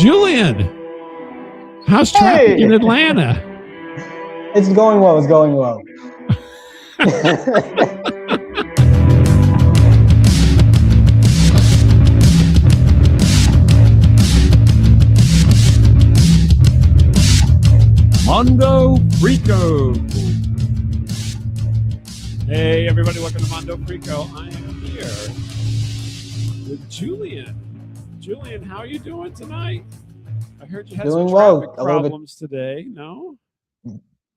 Julian, how's traffic in Atlanta? It's going well. It's going well. Mondo Freako. Hey, everybody, welcome to Mondo Freako. I am here with Julian. Julian, how are you doing tonight? I heard you had some traffic problems today. No?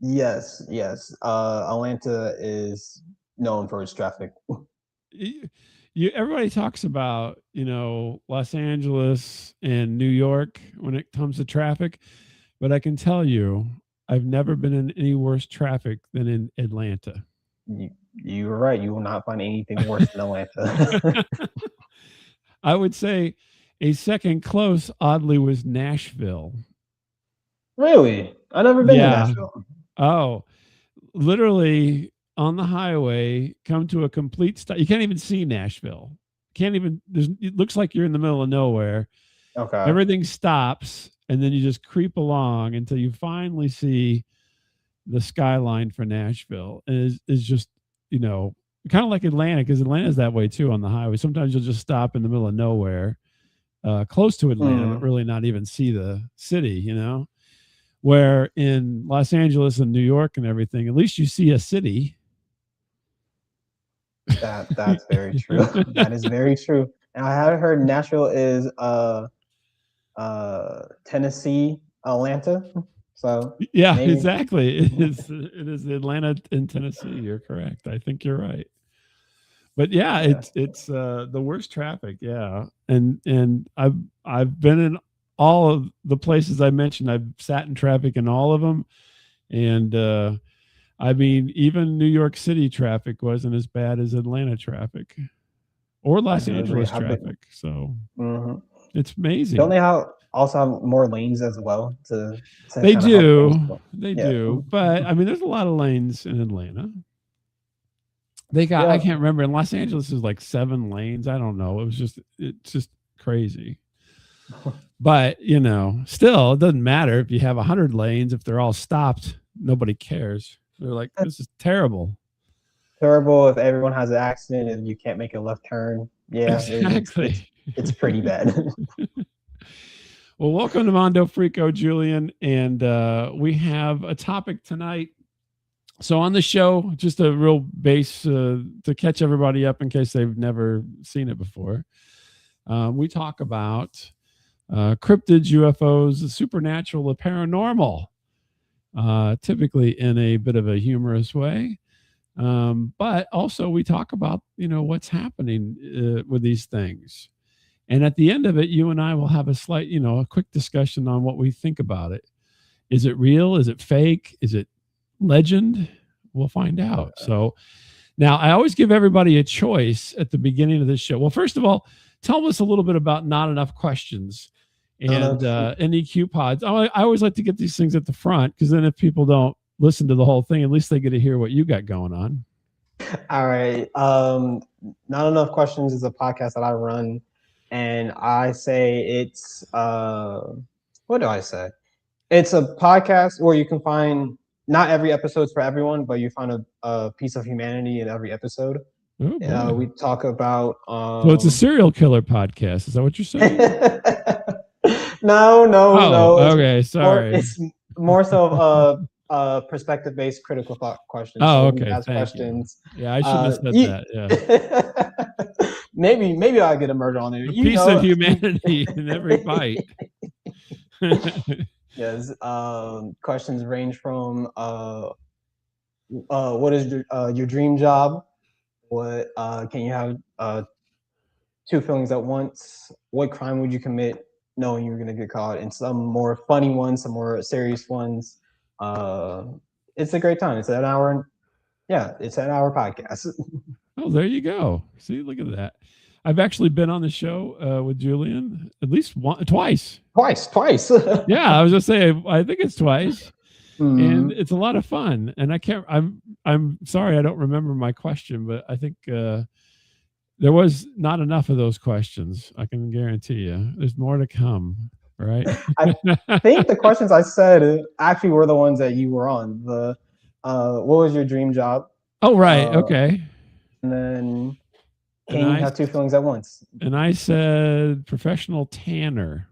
Yes. Atlanta is known for its traffic. Everybody talks about, Los Angeles and New York when it comes to traffic, but I can tell you, I've never been in any worse traffic than in Atlanta. You were right. You will not find anything worse than Atlanta. I would say a second close, oddly, was Nashville. Really? I've never been to Nashville. Oh, literally on the highway, come to a complete stop. You can't even see Nashville. It looks like you're in the middle of nowhere. Okay. Everything stops, and then you just creep along until you finally see the skyline for Nashville. And it's just, kind of like Atlanta, because Atlanta's that way too on the highway. Sometimes you'll just stop in the middle of nowhere, close to Atlanta, but really not even see the city, where in Los Angeles and New York and everything, at least you see a city. That's very true. That is very true. And I have heard Nashville is Tennessee, Atlanta. So yeah, maybe. Exactly. It is Atlanta and Tennessee. You're correct. I think you're right. But it's the worst traffic. Yeah, and I've been in all of the places I mentioned. I've sat in traffic in all of them, and I mean, even New York City traffic wasn't as bad as Atlanta traffic or Los Angeles traffic. So it's amazing. Don't they also have more lanes as well? They do. But I mean, there's a lot of lanes in Atlanta. They got, I can't remember. In Los Angeles is like 7 lanes. I don't know. It's just crazy. But, still, it doesn't matter if you have 100 lanes. If they're all stopped, nobody cares. They're like, this is terrible. Terrible if everyone has an accident and you can't make a left turn. Yeah, exactly. It's pretty bad. Well, welcome to Mondo Freako, Julian. And we have a topic tonight. So on the show, just a real base to catch everybody up in case they've never seen it before. We talk about cryptids, UFOs, the supernatural, the paranormal, typically in a bit of a humorous way. But also we talk about, what's happening with these things. And at the end of it, you and I will have a quick discussion on what we think about it. Is it real? Is it fake? Is it legend? We'll find out. So now I always give everybody a choice at the beginning of this show. Well, first of all, tell us a little bit about Not Enough Questions and NEQ pods. I always like to get these things at the front, because then if people don't listen to the whole thing, at least they get to hear what you got going on. All right. Not Enough Questions is a podcast that I run, and I say it's what do I say? It's a podcast where you can find, not every episode's for everyone, but you find a piece of humanity in every episode. Oh, we talk about so it's a serial killer podcast. Is that what you're saying? No. Okay, sorry. It's more so perspective-based critical thought questions. Oh, so okay. ask questions. Yeah, I shouldn't have said that. Yeah. maybe I'll get a murder on there. A piece of humanity in every bite. Yes. Questions range from what is your dream job? What can you have 2 feelings at once? What crime would you commit knowing you're gonna get caught? And some more funny ones, some more serious ones. It's a great time. It's an hour. It's an hour podcast. Oh, there you go. See, look at that. I've actually been on the show with Julian at least twice. Twice. Yeah, I was just saying, I think it's twice. And it's a lot of fun. And I'm sorry, I don't remember my question, but I think there was not enough of those questions. I can guarantee you there's more to come. right? I think the questions I said actually were the ones that you were on. The what was your dream job? Oh, right. Okay. And then And can you have two feelings at once? I said professional tanner.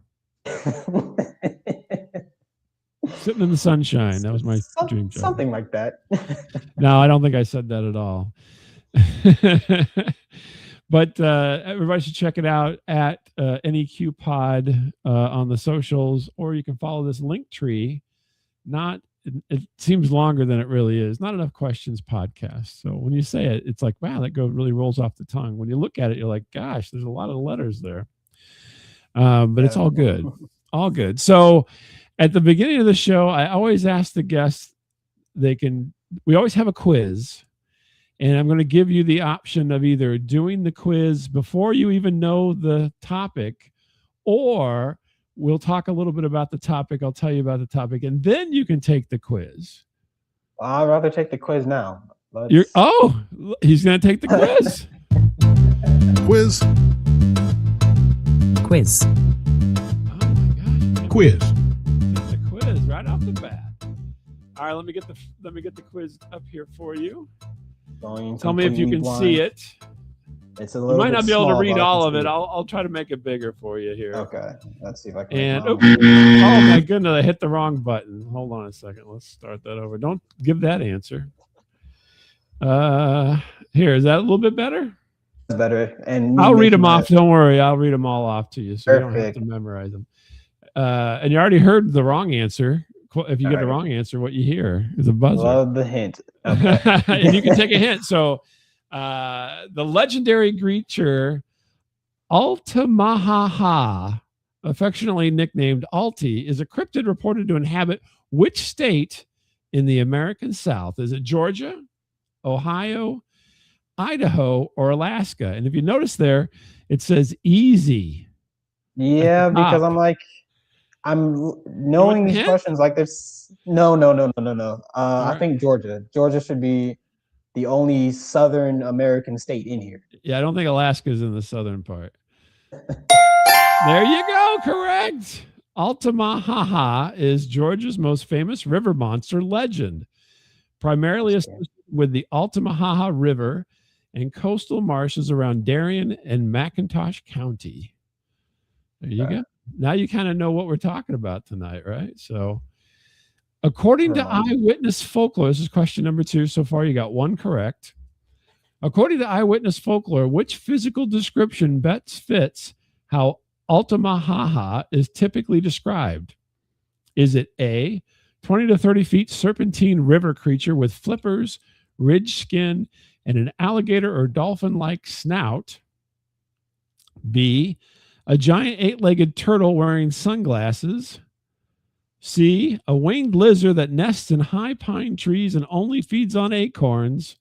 Sitting in the sunshine. That was my dream job. Something like that. No, I don't think I said that at all. But everybody should check it out at NEQ Pod on the socials, or you can follow this link tree. It seems longer than it really is. Not Enough Questions podcast. So when you say it, it's like, wow, that really rolls off the tongue. When you look at it, you're like, gosh, there's a lot of letters there. But it's all good. All good. So at the beginning of the show, I always ask the guests, we always have a quiz. And I'm going to give you the option of either doing the quiz before you even know the topic, or we'll talk a little bit about the topic. I'll tell you about the topic, and then you can take the quiz. I'd rather take the quiz now. He's going to take the quiz. Quiz. Quiz. Oh my gosh. Quiz. Take the quiz right off the bat. All right, let me get the quiz up here for you. Tell me if you can see it. It's a little. You might not be able to read all of it. it. I'll try to make it bigger for you here. Okay, let's see if I can. And oh my goodness, I hit the wrong button. Hold on a second. Let's start that over. Don't give that answer. Here, is that a little bit better? It's better. And I'll read them off. Don't worry, I'll read them all off to you, so Perfect. you don't have to memorize them. And you already heard the wrong answer. If you get the wrong answer, what you hear is a buzzer. Love the hint. Okay. And you can take a hint. So the legendary creature Altamaha-ha, affectionately nicknamed Altie, is a cryptid reported to inhabit which state in the American South? Is it Georgia, Ohio, Idaho, or Alaska? And if you notice there, it says easy. Yeah, because I'm knowing these questions like there's no. I think Georgia. Georgia should be the only Southern American state in here. Yeah, I don't think Alaska's in the southern part. There you go. Correct. Altamaha-ha is Georgia's most famous river monster legend, primarily associated with the Altamaha-ha River and coastal marshes around Darien and McIntosh County. There you go. Now you kind of know what we're talking about tonight, right? So, according to eyewitness folklore, this is question number 2. So far, you got one correct. According to eyewitness folklore, which physical description best fits how Altamaha-ha is typically described? Is it A, 20 to 30 feet serpentine river creature with flippers, ridged skin, and an alligator or dolphin-like snout? B, a giant 8-legged turtle wearing sunglasses? C, a winged lizard that nests in high pine trees and only feeds on acorns?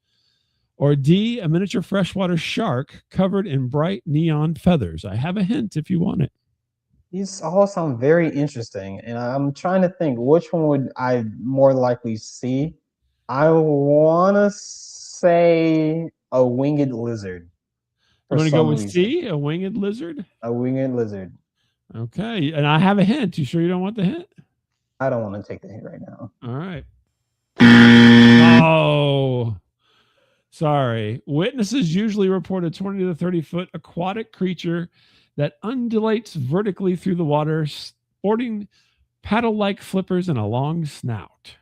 Or D, a miniature freshwater shark covered in bright neon feathers? I have a hint if you want it. These all sound very interesting, and I'm trying to think which one would I more likely see. I want to say a winged lizard. I'm going to go with C, a winged lizard? A winged lizard. Okay, and I have a hint. You sure you don't want the hint? I don't want to take the hint right now. All right. Oh, sorry. Witnesses usually report a 20 to 30-foot aquatic creature that undulates vertically through the water, sporting paddle-like flippers and a long snout.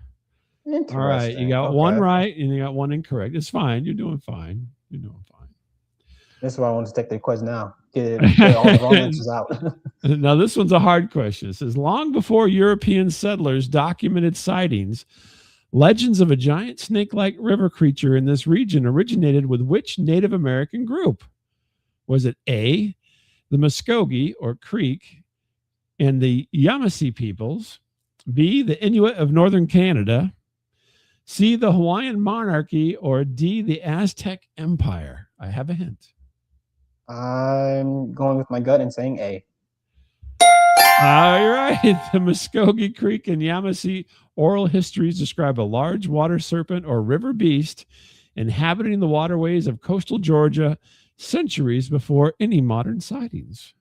All right, you got one right and you got one incorrect. It's fine. You're doing fine. You're doing fine. This is why I want to take the quiz now. Get all the wrong answers out. Now, this one's a hard question. It says, long before European settlers documented sightings, legends of a giant snake-like river creature in this region originated with which Native American group? Was it A, the Muscogee or Creek and the Yamasee peoples? B, the Inuit of northern Canada? C, the Hawaiian monarchy? Or D, the Aztec Empire? I have a hint. I'm going with my gut and saying A. All right. The Muscogee Creek and Yamasee oral histories describe a large water serpent or river beast inhabiting the waterways of coastal Georgia centuries before any modern sightings.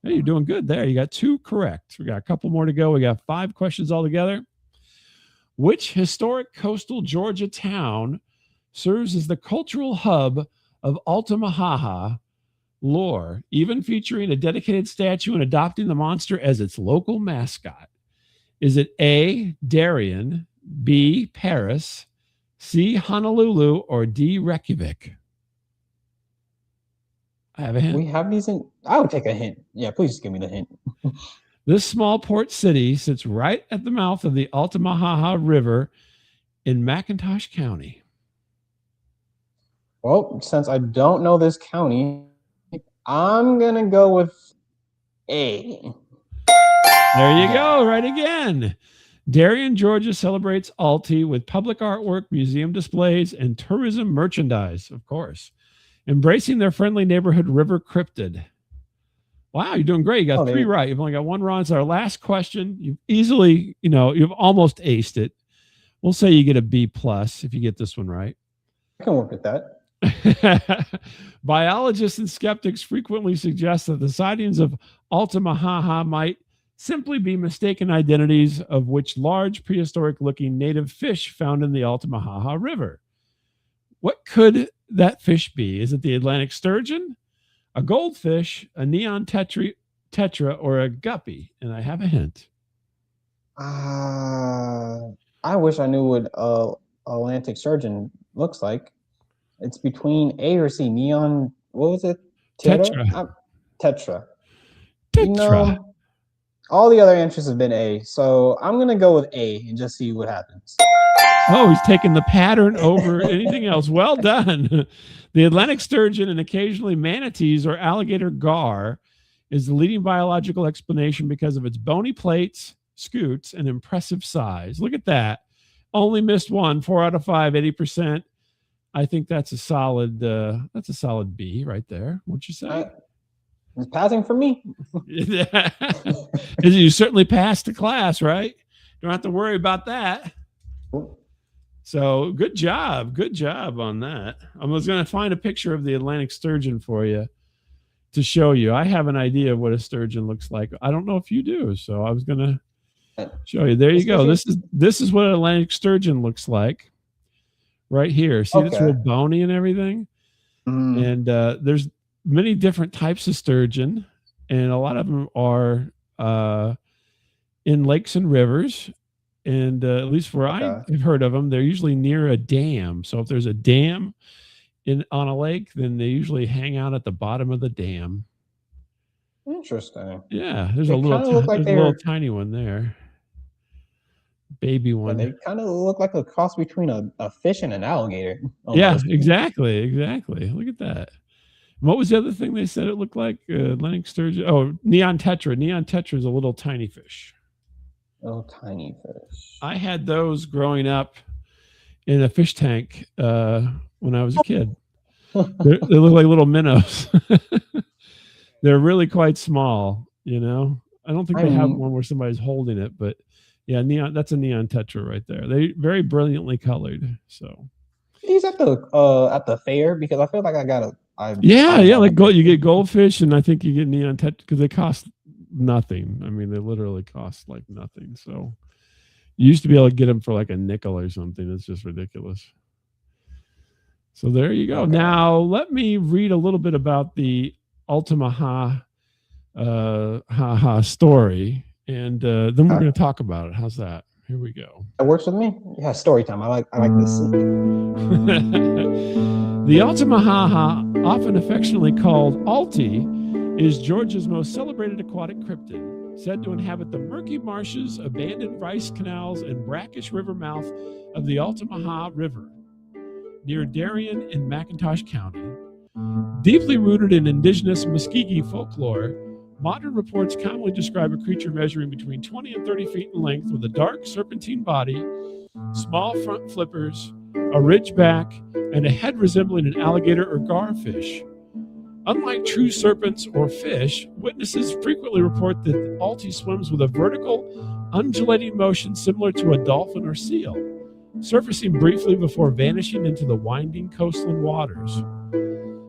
Hey, you're doing good there. You got 2 correct. We got a couple more to go. We got 5 questions altogether. Which historic coastal Georgia town serves as the cultural hub of Altamaha-ha lore, even featuring a dedicated statue and adopting the monster as its local mascot? Is it A, Darien, B, Paris, C, Honolulu, or D, Reykjavik? I have a hint. We have these in. I would take a hint. Yeah, please just give me the hint. This small port city sits right at the mouth of the Altamaha-ha River in McIntosh County. Well, since I don't know this county, I'm going to go with A. There you go, right again. Darien, Georgia celebrates Altie with public artwork, museum displays, and tourism merchandise, of course, embracing their friendly neighborhood river cryptid. Wow, you're doing great. You got 3 right. You've only got 1 wrong. It's our last question. You've easily, you've almost aced it. We'll say you get a B+ if you get this one right. I can work with that. Biologists and skeptics frequently suggest that the sightings of Altamaha-ha might simply be mistaken identities of which large prehistoric-looking native fish found in the Altamaha River. What could that fish be? Is it the Atlantic sturgeon, a goldfish, a neon tetra, or a guppy? And I have a hint. I wish I knew what Atlantic sturgeon looks like. It's between A or C. Neon. What was it? Tetra. Tetra. Tetra. All the other answers have been A, so I'm gonna go with A and just see what happens. Oh, he's taking the pattern over anything else. Well done. The Atlantic sturgeon and occasionally manatees or alligator gar is the leading biological explanation because of its bony plates, scutes, and impressive size. Look at that. Only missed 1, 4 out of 5, 80%. I think that's a solid B right there. What'd you say? It's passing for me. You certainly passed the class, right? Don't have to worry about that. So good job on that. I was going to find a picture of the Atlantic sturgeon for you to show you. I have an idea of what a sturgeon looks like. I don't know if you do, so I was going to show you. There you go. This is what an Atlantic sturgeon looks like right here. See, it's real bony and everything. And there's many different types of sturgeon, and a lot of them are in lakes and rivers. And at least where I've heard of them, they're usually near a dam. So if there's a dam on a lake, then they usually hang out at the bottom of the dam. Interesting. Yeah, there's a little tiny one there. Baby one. They kind of look like a cross between a fish and an alligator. Almost. Yeah, exactly. Look at that. What was the other thing they said it looked like? Atlantic sturgeon. Oh, neon tetra. Neon tetra is a little tiny fish. Oh, tiny fish. I had those growing up in a fish tank when I was a kid. They look like little minnows. They're really quite small, I don't think they have one where somebody's holding it, but yeah, that's a neon tetra right there. They're very brilliantly colored. So these at the fair, because I feel like I got you get goldfish, and I think you get neon tetra because they cost nothing. I mean, they literally cost like nothing. So you used to be able to get them for like a nickel or something. It's just ridiculous. So there you go. Now let me read a little bit about the Altamaha story, and then we're going to talk about it. How's that? Here we go. That works with me. Yeah, story time. I like this. The Altamaha-ha, often affectionately called Altie, is Georgia's most celebrated aquatic cryptid, said to inhabit the murky marshes, abandoned rice canals, and brackish river mouth of the Altamaha River, near Darien in McIntosh County. Deeply rooted in indigenous Muscogee folklore, modern reports commonly describe a creature measuring between 20 and 30 feet in length with a dark serpentine body, small front flippers, a ridge back, and a head resembling an alligator or garfish. Unlike true serpents or fish, witnesses frequently report that Altie swims with a vertical, undulating motion similar to a dolphin or seal, surfacing briefly before vanishing into the winding coastal waters.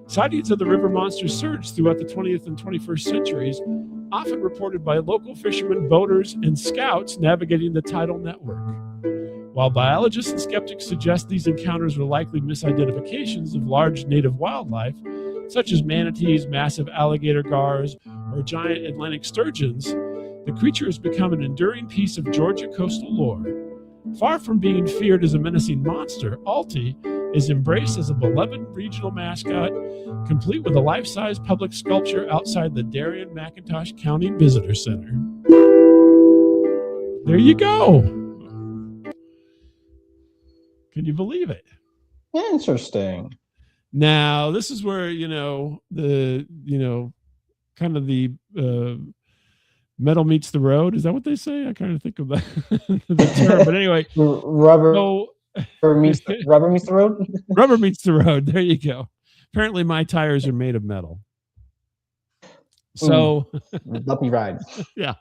Sightings of the river monster surged throughout the 20th and 21st centuries, often reported by local fishermen, boaters, and scouts navigating the tidal network. While biologists and skeptics suggest these encounters were likely misidentifications of large native wildlife, such as manatees, massive alligator gars, or giant Atlantic sturgeons, the creature has become an enduring piece of Georgia coastal lore. Far from being feared as a menacing monster, Altie is embraced as a beloved regional mascot, complete with a life-size public sculpture outside the Darien-McIntosh County Visitor Center. There you go. Can you believe it? Interesting. Now, this is where, kind of the metal meets the road. Is that what they say? I kind of think of the term, but anyway. Rubber meets the road? Rubber meets the road. There you go. Apparently my tires are made of metal. So let me ride. Yeah.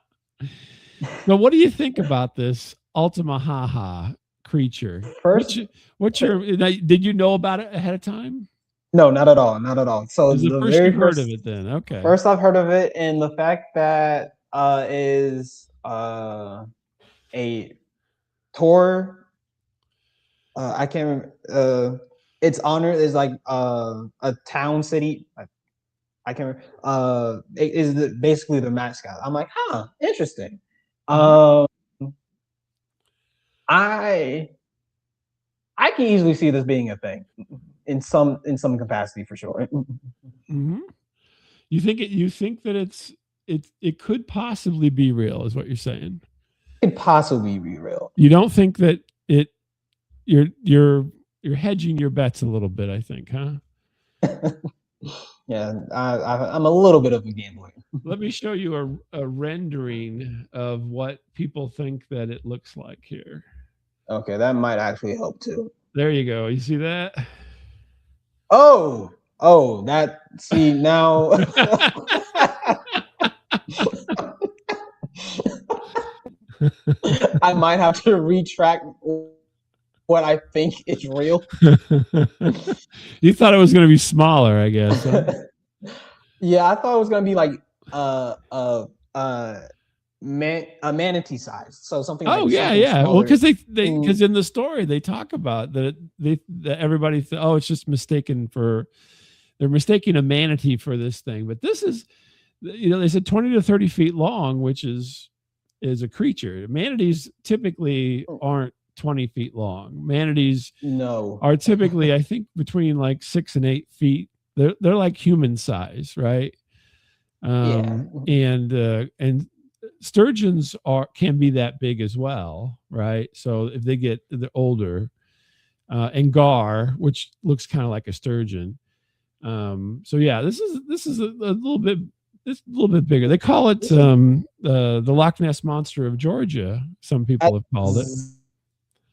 Now, what do you think about this Altamaha-ha creature? First, did you know about it ahead of time? No, not at all. Not at all. So the first you heard of it then. Okay. First I've heard of it, and the fact that is a tour. I can't remember. Its honor is like a town city. I can't remember. It is basically the mascot. I'm like, interesting. I can easily see this being a thing in some capacity for sure. Mm-hmm. You think that it could possibly be real, is what you're saying? It could possibly be real. You don't think that you're hedging your bets a little bit, I think, huh? Yeah, I'm a little bit of a gambler. Let me show you a rendering of what people think that it looks like here. Okay, that might actually help too. There you go. You see that? Oh, that, see now. I might have to retract what I think is real. You thought it was going to be smaller, I guess. Huh? Yeah, I thought it was going to be like a manatee size, so something. Oh, like yeah. smaller. Well, because in the story they talk about that everybody it's just they're mistaking a manatee for this thing, but this is, they said 20 to 30 feet long, which is a creature. Manatees typically aren't 20 feet long. Manatees are typically, I think, between like 6 and 8 feet. They're like human size, right? And sturgeons can be that big as well, right? So if they're older, and gar, which looks kind of like a sturgeon. So yeah, this is a little bit. It's a little bit bigger. They call it the Loch Ness Monster of Georgia. Some people have called it.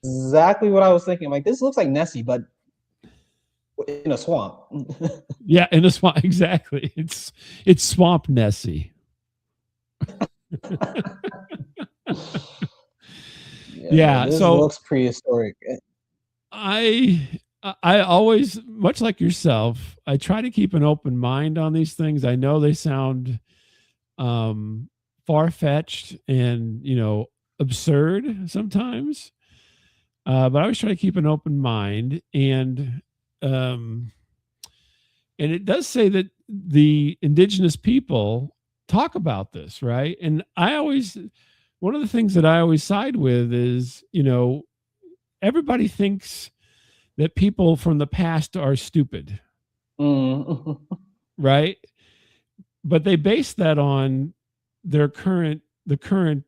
Exactly what I was thinking. Like, this looks like Nessie, but in a swamp. Yeah, in a swamp. Exactly. It's Swamp Nessie. Yeah. This so looks prehistoric. I always, much like yourself, I try to keep an open mind on these things. I know they sound far-fetched and, absurd sometimes, but I always try to keep an open mind. And it does say that the indigenous people talk about this, right? And one of the things that I always side with is, everybody thinks that people from the past are stupid, right? But they base that on the current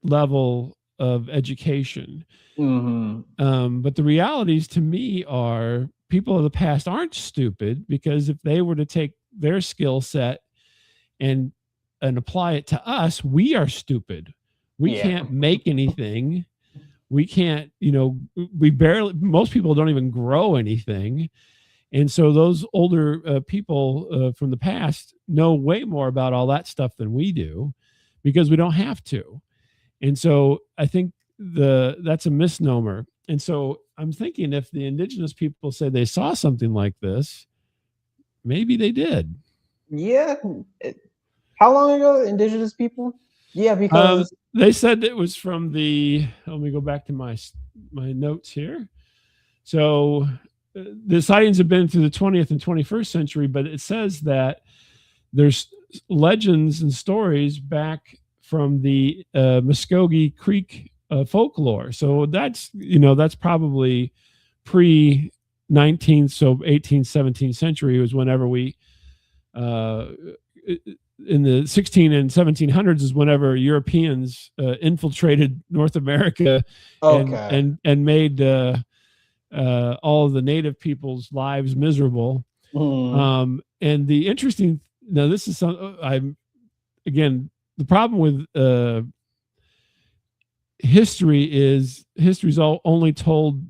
level of education. But the realities to me are people of the past aren't stupid, because if they were to take their skill set and apply it to us, we are stupid. We can't make anything. We can't, most people don't even grow anything. And so those older people from the past know way more about all that stuff than we do, because we don't have to. And so I think that's a misnomer. And so I'm thinking, if the indigenous people say they saw something like this, maybe they did. Yeah. How long ago? Indigenous people? Yeah, because They said it was from the. Let me go back to my notes here. So the sightings have been through the 20th and 21st century, but it says that there's legends and stories back from the Muscogee Creek folklore. So that's probably pre 19th, so 18th, 17th century was whenever we in the 16 and 1700s is whenever Europeans infiltrated North America and made all of the native people's lives miserable. And the interesting, now this is I'm again, the problem with history's all only told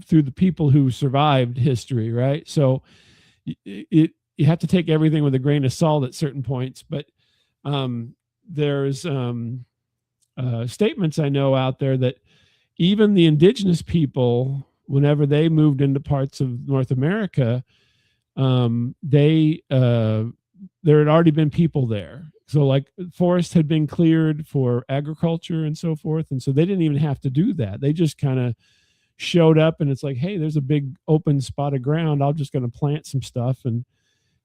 through the people who survived history, right? So you have to take everything with a grain of salt at certain points, but there's statements I know out there that even the indigenous people, whenever they moved into parts of North America, there had already been people there. So like forests had been cleared for agriculture and so forth. And so they didn't even have to do that. They just kind of showed up and it's like, hey, there's a big open spot of ground. I'm just going to plant some stuff and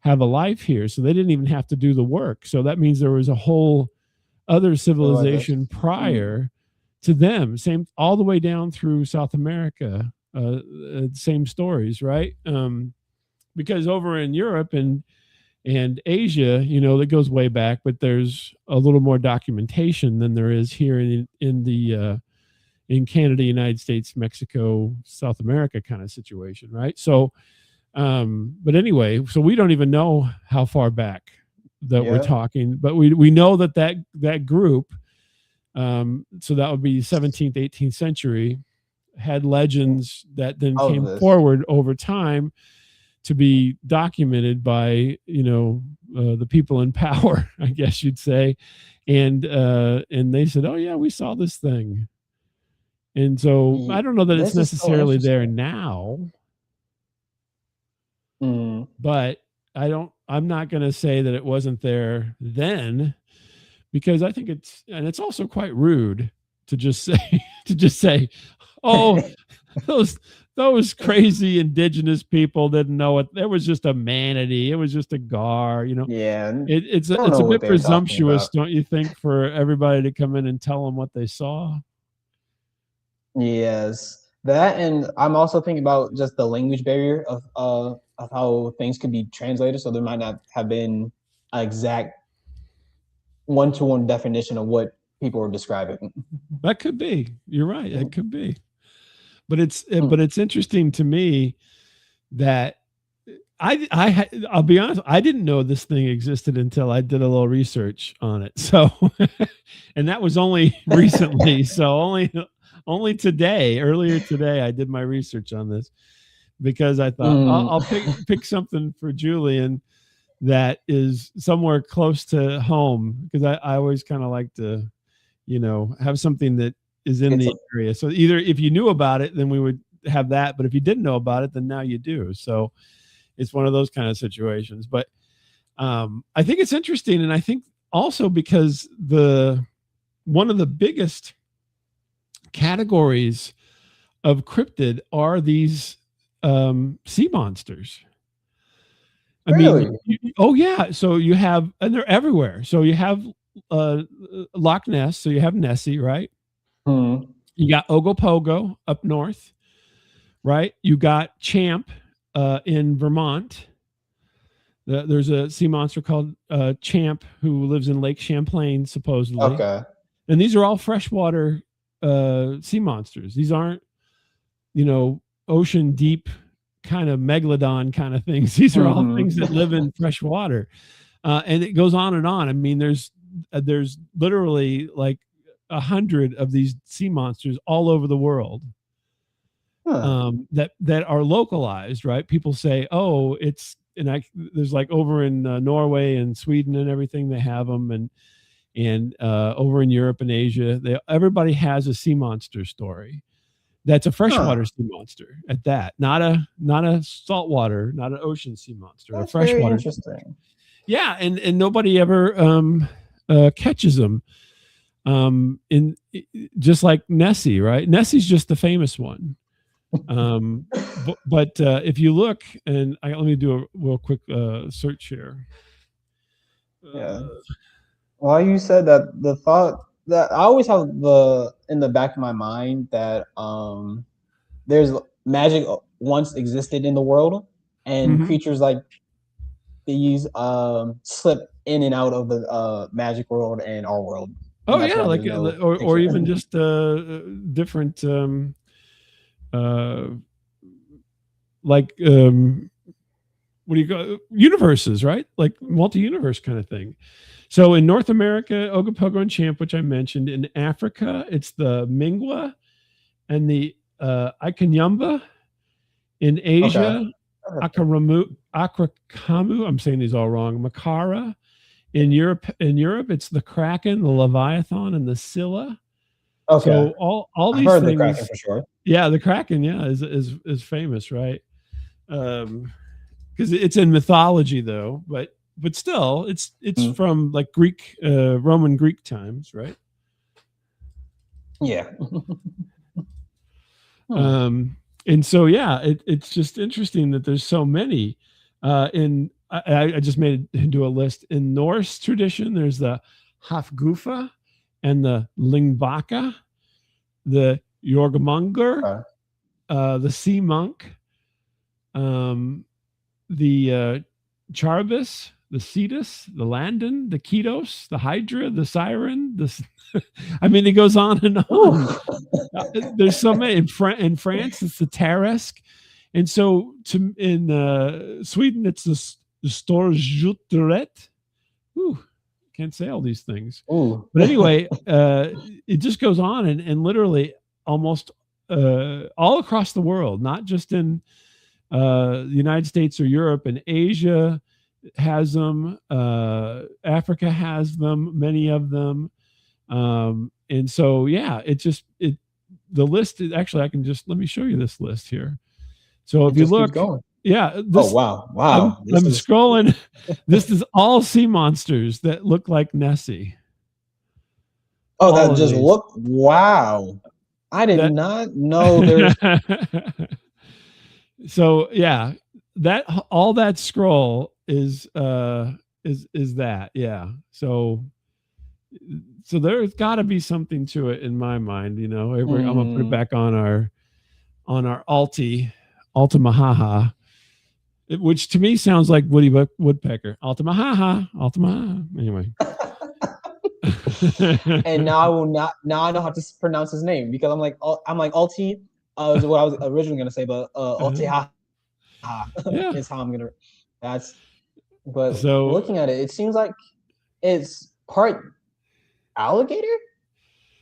have a life here. So they didn't even have to do the work. So that means there was a whole other civilization prior to them, same all the way down through South America, same stories, right? Because over in Europe and Asia, that goes way back, but there's a little more documentation than there is here in Canada, United States, Mexico, South America kind of situation, right? So but anyway, so we don't even know how far back that we're talking, but we know that group, so that would be 17th, 18th century, had legends that then came forward over time to be documented by the people in power, I guess you'd say, and they said, oh yeah, we saw this thing, and so I don't know that it's necessarily there now. But I'm not going to say that it wasn't there then, because I think it's also quite rude to just say, oh, those crazy indigenous people didn't know it. There was just a manatee. It was just a gar, Yeah. It's a bit presumptuous, don't you think, for everybody to come in and tell them what they saw? Yes. That, and I'm also thinking about just the language barrier of how things could be translated. So there might not have been an exact one-to-one definition of what people were describing. That could be. You're right. It could be. But it's interesting to me that I'll be honest, I didn't know this thing existed until I did a little research on it. So, and that was only recently. So only earlier today, I did my research on this, because I thought I'll pick something for Julian that is somewhere close to home, because I always kind of like to, have something that is in the area. So either if you knew about it, then we would have that. But if you didn't know about it, then now you do. So it's one of those kind of situations. But I think it's interesting. And I think also because one of the biggest categories of cryptid are these sea monsters. I mean, oh yeah. So you have, and they're everywhere. So you have Loch Ness. So you have Nessie, right? You got Ogopogo up north, right? You got Champ in Vermont. There's a sea monster called Champ who lives in Lake Champlain, supposedly. Okay. And these are all freshwater sea monsters. These aren't, ocean deep kind of megalodon kind of things. These are all things that live in fresh water. And it goes on and on. I mean, there's literally like 100 of these sea monsters all over the world that are localized, right? People say, oh, there's like over in Norway and Sweden and everything, they have them, and over in Europe and Asia, everybody has a sea monster story. That's a freshwater sea monster at that, not a saltwater, not an ocean sea monster, That's a freshwater. very interesting. Yeah, and nobody ever catches them. In just like Nessie, right? Nessie's just the famous one. But if you look, and let me do a real quick search here. Yeah. Well, you said that the thought that I always have in the back of my mind that there's magic once existed in the world, and Mhm. creatures like these slip in and out of the magic world and our world. Oh And that's yeah, why like there's no or picture. even just different uh like what do you go universes, right? Like multi-universe kind of thing. So in North America, Ogopogo and Champ, which I mentioned. In Africa, it's the Mingwa and the Ikanyumba. In Okay. Asia, Akrakamu. I'm saying these all wrong. Makara. In Europe, it's the Kraken, the Leviathan, and the Scylla. Okay. So all I've these heard the Kraken things, for sure. yeah, the Kraken, yeah, is famous, right? Because it's in mythology though, but still, it's from like Roman Greek times, right? Yeah. And so yeah, it's just interesting that there's so many. I just made it into a list. In Norse tradition, there's the Hafgufa and the Lingbaka, the Jorgmungur, the Sea Monk, the Charbis, the Cetus, the Landon, the Ketos, the Hydra, the Siren. I mean, it goes on and on. There's so many. In France, it's the Taresk. And so in Sweden, it's the Storjutret. Ooh, can't say all these things. Ooh. But anyway, it just goes on and literally almost all across the world, not just in the United States or Europe. And Asia has them. Africa has them, many of them. And so, yeah, the list is actually, let me show you this list here. So if you look, yeah, wow. I'm scrolling. This is all sea monsters that look like Nessie. Oh, that just look, wow. I did not know there's. So yeah, all that scroll is that, yeah. So there's got to be something to it in my mind, I'm gonna put it back on our Altie, Altamaha-ha, which to me sounds like Woody Woodpecker. Altamaha-ha, Altamaha. Anyway. And now I know how to pronounce his name, because I'm like Altie is what I was originally gonna say, but Altamaha is how I'm gonna. But so looking at it, it seems like it's part alligator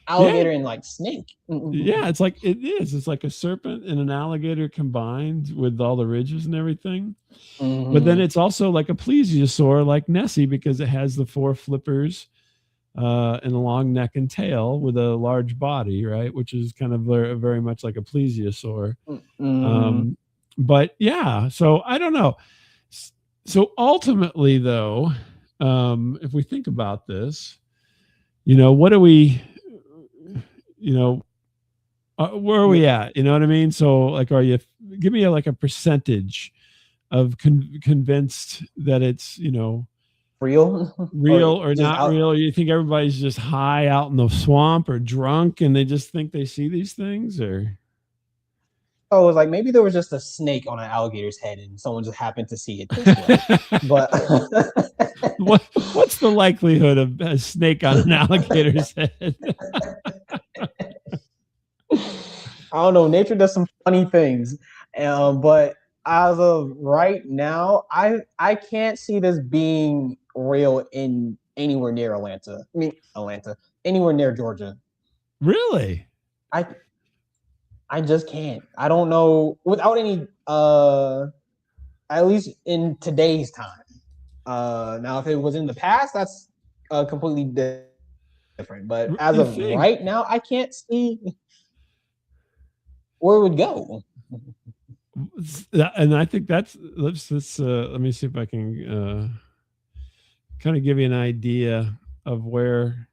and like snake. Yeah, it's like it's like a serpent and an alligator combined with all the ridges and everything. But then it's also like a plesiosaur like Nessie, because it has the 4 flippers and a long neck and tail with a large body, right? Which is kind of very much like a plesiosaur. But yeah, so I don't know. So ultimately, though, if we think about this, what do we, where are we at? You know what I mean? So like, give me a percentage of convinced that it's, real or not real? You think everybody's just high out in the swamp or drunk and they just think they see these things? Or it was like maybe there was just a snake on an alligator's head and someone just happened to see it this way. But what's the likelihood of a snake on an alligator's head? I don't know. Nature does some funny things, but as of right now, I can't see this being real in anywhere near Atlanta. Anywhere near Georgia. Really? I just can't. I don't know, without any at least in today's time. Now if it was in the past, that's completely different. But as of right now, I can't see where it would go. And I think let me see if I can kind of give you an idea of where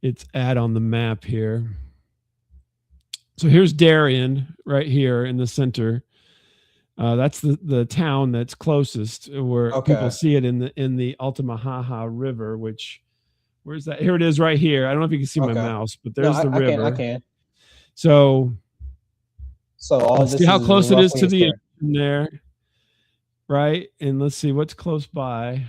it's at on the map here. So here's Darien right here in the center. That's the town that's closest, where people see it in the Altamaha-ha River. Which, where's that? Here it is, right here. I don't know if you can see my mouse, but there's the river. I can. So all let's this see how is close it is to roughly the ocean there, right? And let's see what's close by.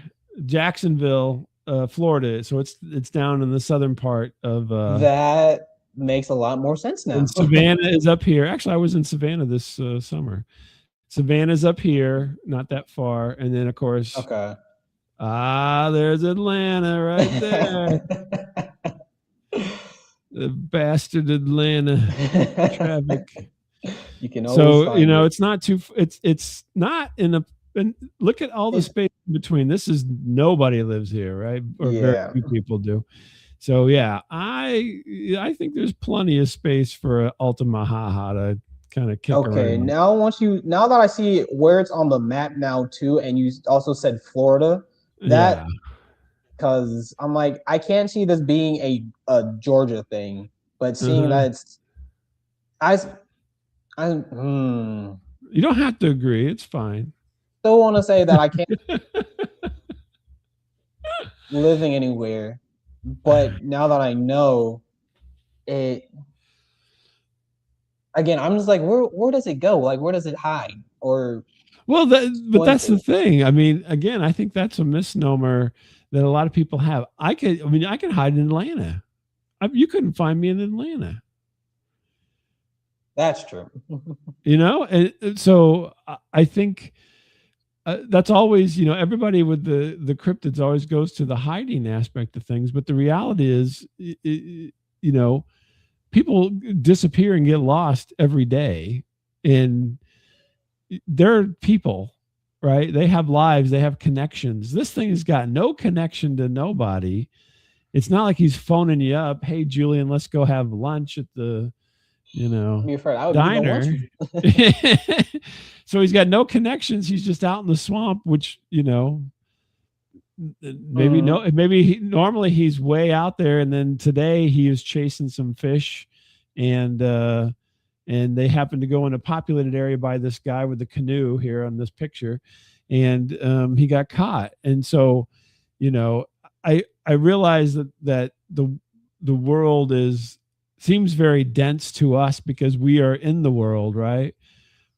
Jacksonville, Florida. So it's down in the southern part of that makes a lot more sense now. And Savannah is up here. Actually, I was in Savannah this summer. Savannah's up here, not that far. And then, of course, there's Atlanta right there. The bastard Atlanta traffic. You can always find it. It's not too. It's not in a. And look at all the space in between. This is nobody lives here, right? Or very few people do. So yeah, I think there's plenty of space for Altamaha-ha to kind of kick around. Now that I see where it's on the map now too, and you also said Florida, because I'm like, I can't see this being a Georgia thing, but seeing that it's you don't have to agree, it's fine. Still want to say that I can't living anywhere, but now that I know it, again, I'm just like, where does it go? Like, where does it hide? But that's the thing. I mean, again, I think that's a misnomer that a lot of people have. I can hide in Atlanta. You couldn't find me in Atlanta. That's true. And so I think that's always, everybody with the cryptids always goes to the hiding aspect of things. But the reality is, people disappear and get lost every day. And they're people, right? They have lives, they have connections. This thing has got no connection to nobody. It's not like he's phoning you up. Hey, Julian, let's go have lunch at the diner. So he's got no connections. He's just out in the swamp, which, normally he's way out there. And then today he was chasing some fish, and they happened to go in a populated area by this guy with the canoe here on this picture. And he got caught. And so, I realize that the world seems very dense to us because we are in the world, right?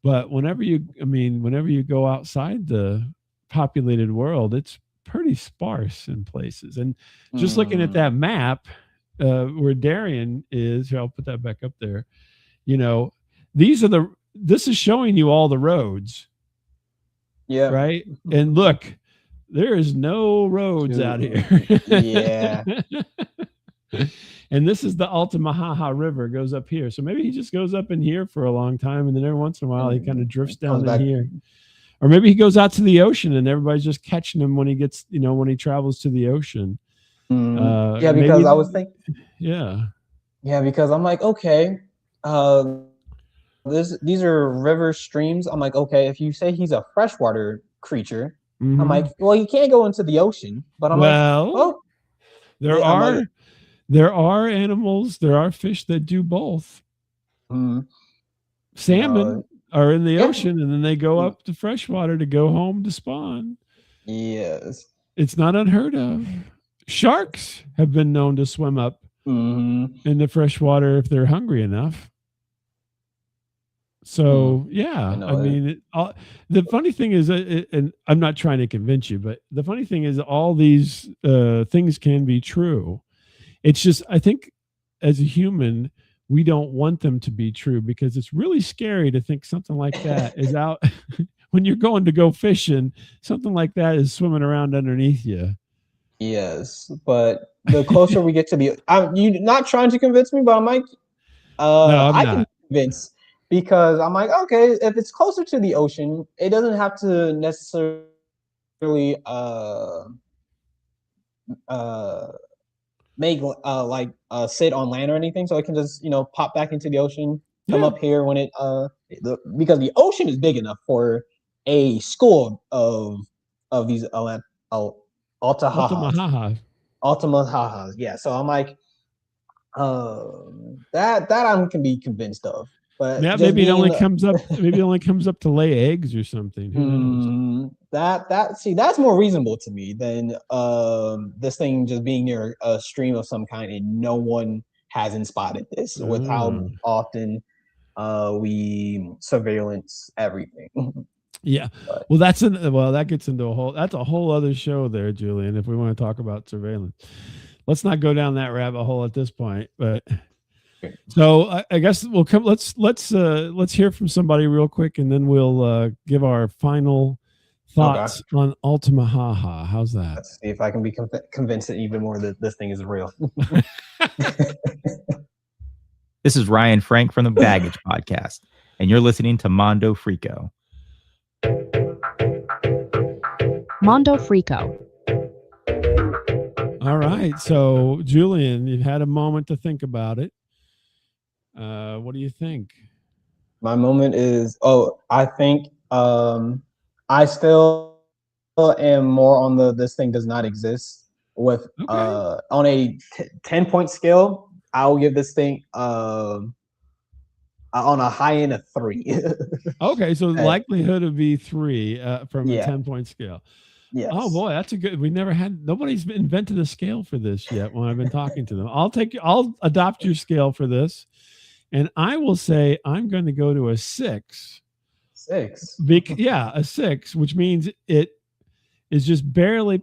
But whenever you go outside the populated world, it's pretty sparse in places. And just looking at that map, where Darien is, here, I'll put that back up there. This is showing you all the roads. Yeah. Right. And look, there is no roads out here. Yeah. And this is the Altamaha River, goes up here. So maybe he just goes up in here for a long time, and then every once in a while he kind of drifts down in here. Or maybe he goes out to the ocean and everybody's just catching him when he gets, when he travels to the ocean. Because I was thinking. Yeah, because I'm like, okay, these are river streams. I'm like, okay, if you say he's a freshwater creature, I'm like, well, you can't go into the ocean. But I'm there are animals, there are fish that do both. Salmon are in the ocean, and then they go up to freshwater to go home to spawn. Yes. It's not unheard of. Sharks have been known to swim up in the freshwater if they're hungry enough. So, the funny thing is, and I'm not trying to convince you, but the funny thing is all these things can be true. It's just, I think as a human, we don't want them to be true because it's really scary to think something like that is out when you're going to go fishing. Something like that is swimming around underneath you. Yes, but the closer we get to you're not trying to convince me, but I'm like, no, I can convince, because I'm like, okay, if it's closer to the ocean, it doesn't have to necessarily make sit on land or anything, so it can just pop back into the ocean, come up here when it because the ocean is big enough for a school of these Altamaha-ha. Altamaha-ha. Yeah. So I'm like, that I can be convinced of. But Yeah, just maybe it only being- comes up. Maybe it only comes up to lay eggs or something. Who knows? that's more reasonable to me than this thing just being near a stream of some kind and no one hasn't spotted this with how often we surveillance everything. Yeah. But- Well, that gets into that's a whole other show there, Julian, if we want to talk about surveillance. Let's not go down that rabbit hole at this point, but so I guess we'll come. Let's hear from somebody real quick, and then we'll give our final thoughts on Altamaha-ha. How's that? Let's see if I can be convinced even more that this thing is real. This is Ryan Frank from the Baggage Podcast, and you're listening to Mondo Freako. Mondo Freako. All right. So, Julian, you've had a moment to think about it. What do you think? My moment is, I think I still am more on this thing does not exist with on a 10-point scale. I'll give this thing on a high end of 3. Okay, so the likelihood would be 3 from a 10-point scale. Yes. Oh boy, that's a good. Nobody's invented a scale for this yet. When I've been talking to them, I'll adopt your scale for this, and I will say I'm going to go to a 6. 6. A 6, which means it is just barely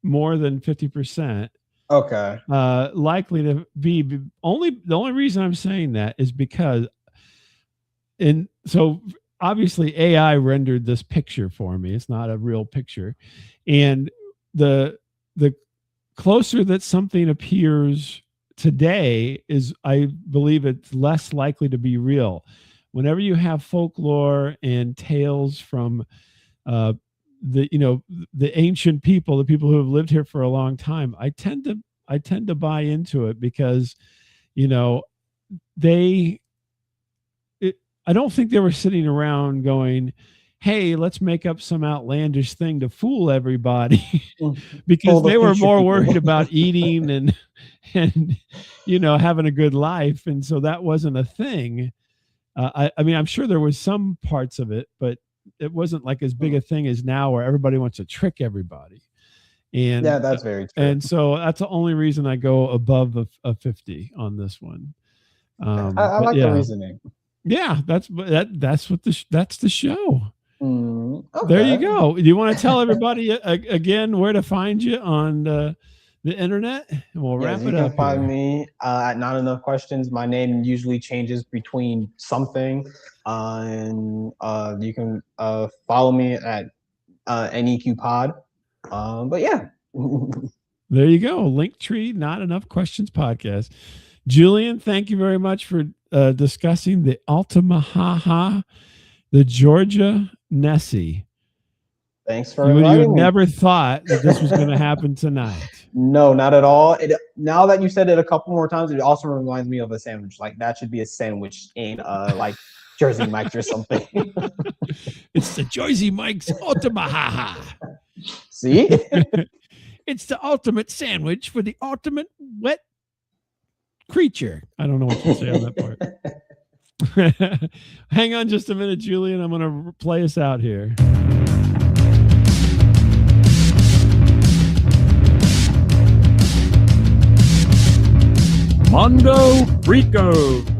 more than 50%. Okay. Likely to be the only reason I'm saying that is because obviously AI rendered this picture for me. It's not a real picture. And the closer that something appears today is, I believe it's less likely to be real. Whenever you have folklore and tales from the ancient people, the people who have lived here for a long time, I tend to buy into it because, I don't think they were sitting around going, hey, let's make up some outlandish thing to fool everybody because they were more worried about eating and having a good life. And so that wasn't a thing. I mean, I'm sure there was some parts of it, but it wasn't like as big a thing as now where everybody wants to trick everybody. And yeah, that's very true. And so that's the only reason I go above a 50 on this one. I like the reasoning. Yeah, that's the show. Okay. There you go. Do you want to tell everybody again where to find you on the internet? And we'll wrap it up. You can find me at Not Enough Questions. My name usually changes between something, and you can follow me at NEQ Pod. But yeah. There you go. Linktree, Not Enough Questions podcast. Julian, thank you very much for discussing the Altamaha-ha, the Georgia Nessie. Thanks for you inviting would me. never thought that this was going to happen tonight. No, not at all. Now that you said it a couple more times, it also reminds me of a sandwich. Like that should be a sandwich in like Jersey Mike's or something. It's the Jersey Mike's Altamaha-ha. See? It's the ultimate sandwich for the ultimate wet creature. I don't know what to say on that part. Hang on just a minute, Julian. I'm going to play us out here. Mondo Freako.